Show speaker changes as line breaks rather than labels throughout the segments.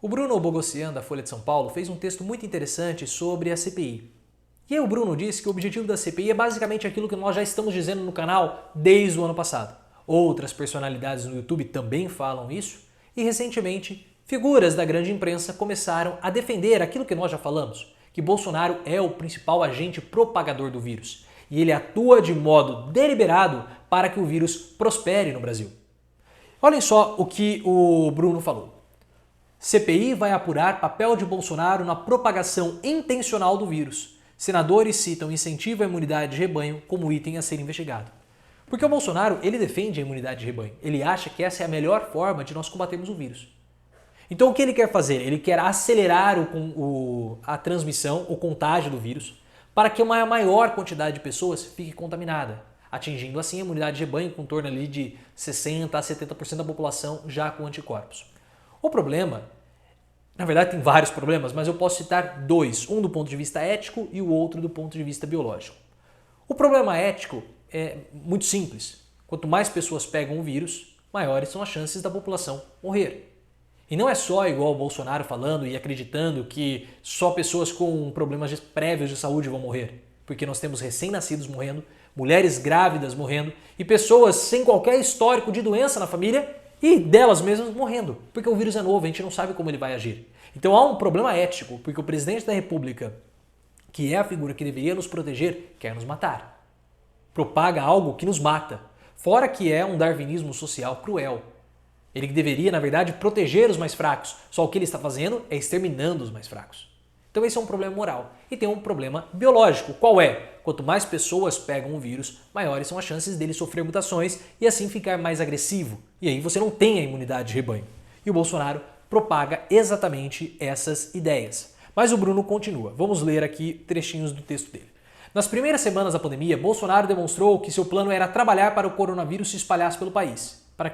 O Bruno Bogossian, da Folha de São Paulo, fez um texto muito interessante sobre a CPI. E aí o Bruno disse que o objetivo da CPI é basicamente aquilo que nós já estamos dizendo no canal desde o ano passado. Outras personalidades no YouTube também falam isso, e recentemente figuras da grande imprensa começaram a defender aquilo que nós já falamos, que Bolsonaro é o principal agente propagador do vírus, e ele atua de modo deliberado para que o vírus prospere no Brasil. Olhem só o que o Bruno falou. CPI vai apurar papel de Bolsonaro na propagação intencional do vírus. Senadores citam incentivo à imunidade de rebanho como item a ser investigado. Porque o Bolsonaro, ele defende a imunidade de rebanho. Ele acha que essa é a melhor forma de nós combatermos o vírus. Então o que ele quer fazer? Ele quer acelerar a transmissão, o contágio do vírus, para que uma maior quantidade de pessoas fique contaminada, atingindo assim a imunidade de rebanho com torno ali de 60% a 70% da população já com anticorpos. O problema, na verdade tem vários problemas, mas eu posso citar dois, um do ponto de vista ético e o outro do ponto de vista biológico. O problema ético é muito simples. Quanto mais pessoas pegam o vírus, maiores são as chances da população morrer. E não é só igual o Bolsonaro falando e acreditando que só pessoas com problemas prévios de saúde vão morrer, porque nós temos recém-nascidos morrendo, mulheres grávidas morrendo e pessoas sem qualquer histórico de doença na família e delas mesmas morrendo, porque o vírus é novo, a gente não sabe como ele vai agir. Então há um problema ético, porque o presidente da República, que é a figura que deveria nos proteger, quer nos matar. Propaga algo que nos mata, fora que é um darwinismo social cruel. Ele deveria, na verdade, proteger os mais fracos, só o que ele está fazendo é exterminando os mais fracos. Então esse é um problema moral. E tem um problema biológico. Qual é? Quanto mais pessoas pegam o vírus, maiores são as chances dele sofrer mutações e assim ficar mais agressivo. E aí você não tem a imunidade de rebanho. E o Bolsonaro propaga exatamente essas ideias. Mas o Bruno continua. Vamos ler aqui trechinhos do texto dele. Nas primeiras semanas da pandemia, Bolsonaro demonstrou que seu plano era trabalhar para o coronavírus se espalhasse pelo país. Para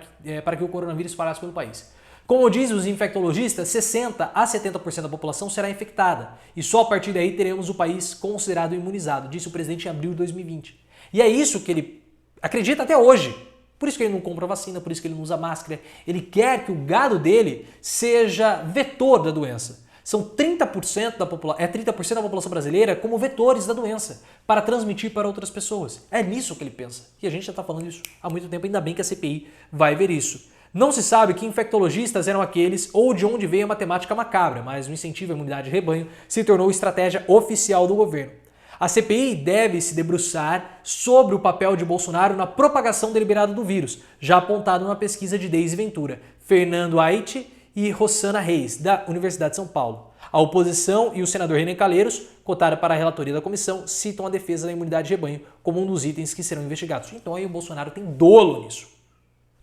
que o coronavírus se espalhasse pelo país. Como dizem os infectologistas, 60% a 70% da população será infectada e só a partir daí teremos o país considerado imunizado, disse o presidente em abril de 2020. E é isso que ele acredita até hoje. Por isso que ele não compra vacina, por isso que ele não usa máscara. Ele quer que o gado dele seja vetor da doença. São 30% da população brasileira como vetores da doença para transmitir para outras pessoas. É nisso que ele pensa. E a gente já está falando isso há muito tempo, ainda bem que a CPI vai ver isso. Não se sabe que infectologistas eram aqueles ou de onde veio a matemática macabra, mas o incentivo à imunidade de rebanho se tornou estratégia oficial do governo. A CPI deve se debruçar sobre o papel de Bolsonaro na propagação deliberada do vírus, já apontado numa pesquisa de Deise Ventura, Fernando Aitti e Rossana Reis, da Universidade de São Paulo. A oposição e o senador Renan Calheiros, cotado para a relatoria da comissão, citam a defesa da imunidade de rebanho como um dos itens que serão investigados. Então aí o Bolsonaro tem dolo nisso.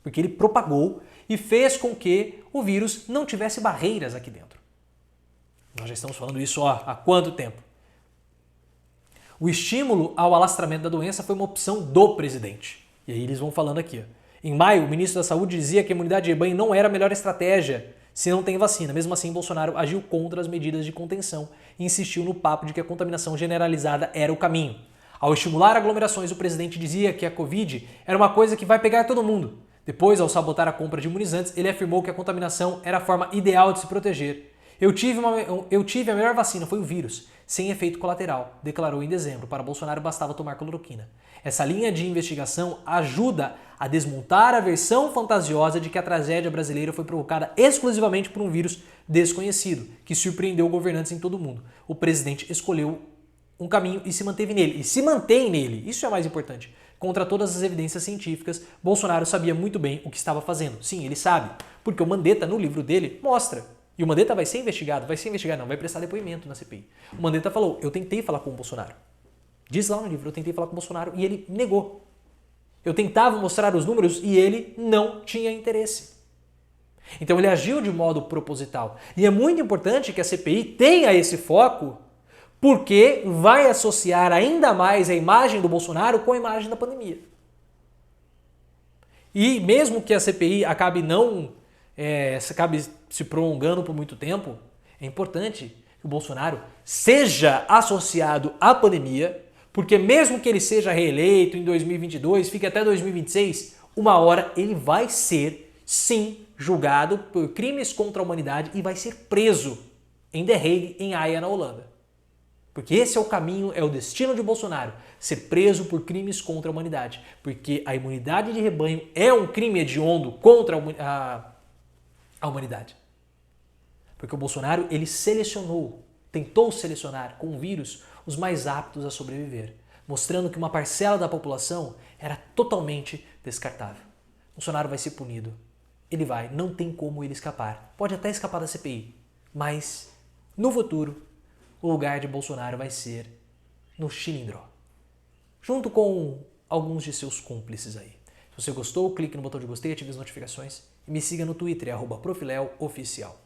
Porque ele propagou e fez com que o vírus não tivesse barreiras aqui dentro. Nós já estamos falando isso há quanto tempo? O estímulo ao alastramento da doença foi uma opção do presidente. E aí eles vão falando aqui. Em maio, o ministro da Saúde dizia que a imunidade de rebanho não era a melhor estratégia se não tem vacina. Mesmo assim, Bolsonaro agiu contra as medidas de contenção e insistiu no papo de que a contaminação generalizada era o caminho. Ao estimular aglomerações, o presidente dizia que a Covid era uma coisa que vai pegar todo mundo. Depois, ao sabotar a compra de imunizantes, ele afirmou que a contaminação era a forma ideal de se proteger. Eu tive a melhor vacina, foi o vírus, sem efeito colateral, declarou em dezembro. Para Bolsonaro bastava tomar cloroquina. Essa linha de investigação ajuda a desmontar a versão fantasiosa de que a tragédia brasileira foi provocada exclusivamente por um vírus desconhecido, que surpreendeu governantes em todo o mundo. O presidente escolheu um caminho e se manteve nele. E se mantém nele, isso é mais importante. Contra todas as evidências científicas, Bolsonaro sabia muito bem o que estava fazendo. Sim, ele sabe, porque o Mandetta, no livro dele, mostra. E o Mandetta vai ser investigado, vai prestar depoimento na CPI. O Mandetta falou, eu tentei falar com o Bolsonaro. Diz lá no livro, eu tentei falar com o Bolsonaro e ele negou. Eu tentava mostrar os números e ele não tinha interesse. Então ele agiu de modo proposital. E é muito importante que a CPI tenha esse foco, porque vai associar ainda mais a imagem do Bolsonaro com a imagem da pandemia. E mesmo que a CPI acabe se prolongando por muito tempo, é importante que o Bolsonaro seja associado à pandemia, porque mesmo que ele seja reeleito em 2022, fique até 2026, uma hora ele vai ser, sim, julgado por crimes contra a humanidade e vai ser preso em The Hague, em Haia, na Holanda. Porque esse é o caminho, é o destino de Bolsonaro, ser preso por crimes contra a humanidade. Porque a imunidade de rebanho é um crime hediondo contra a humanidade. Porque o Bolsonaro, ele tentou selecionar com o vírus os mais aptos a sobreviver, mostrando que uma parcela da população era totalmente descartável. Bolsonaro vai ser punido. Ele vai, não tem como ele escapar. Pode até escapar da CPI, mas no futuro o lugar de Bolsonaro vai ser no Chilindró, junto com alguns de seus cúmplices aí. Se você gostou, clique no botão de gostei, ative as notificações e me siga no Twitter, @profileoficial.